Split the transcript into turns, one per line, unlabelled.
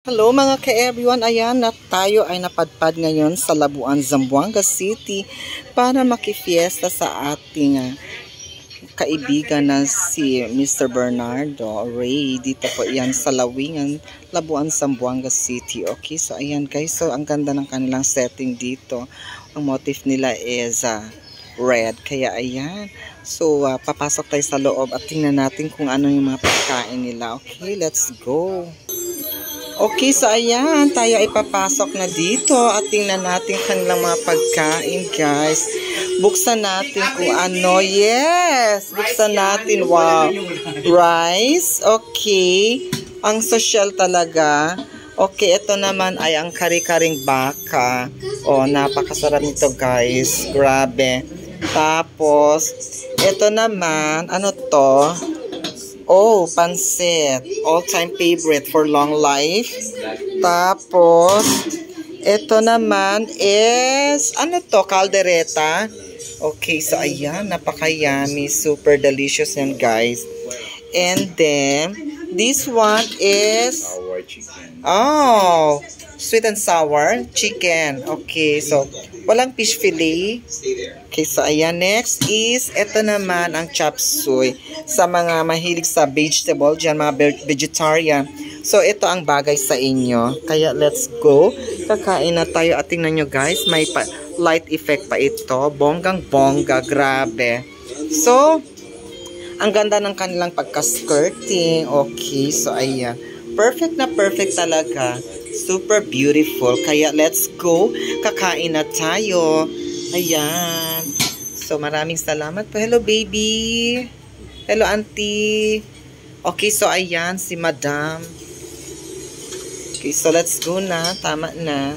Hello mga ka-everyone, ayan na tayo ay napadpad ngayon sa Labuan, Zamboanga City para makifiesta sa ating kaibigan na si Mr. Bernardo Ray. Dito po yan sa Lawingan, Labuan, Zamboanga City. Okay, so ayan guys, so ang ganda ng kanilang setting dito. Ang motif nila is red, kaya ayan. So papasok tayo sa loob at tingnan natin kung ano yung mga pagkain nila. Okay, let's go. Okay, so ayan, tayo ay papasok na dito at tingnan natin kanilang mga pagkain, guys. Buksan natin kung ano. Yes! Buksan natin. Wow! Rice. Okay. Ang social talaga. Okay, ito naman ay ang kari-karing baka. Oh, napakasarap nito, guys. Grabe. Tapos, ito naman, ano to? Oh, pansit. All-time favorite for long life. Tapos, ito naman is, ano to? Caldereta. Okay, so ayan, napaka-yummy. Super delicious yan, guys. And then, this one is, oh, sweet and sour chicken. Okay, so, walang fish fillet. Okay, so ayan, next is, ito naman ang chop suey. Sa mga mahilig sa vegetable, dyan mga vegetarian. So, ito ang bagay sa inyo. Kaya, let's go. Kakain na tayo. At tingnan nyo guys, may light effect pa ito. Bonggang-bongga. Grabe. So, ang ganda ng kanilang pagka-skirting. Okay, so ayan. Perfect na perfect talaga. Super beautiful. Kaya, let's go. Kakain na tayo. Ayan. So, maraming salamat po. Hello, baby. Hello, auntie. Okay, so ayan, si madam. Okay, so let's go na. Tama na.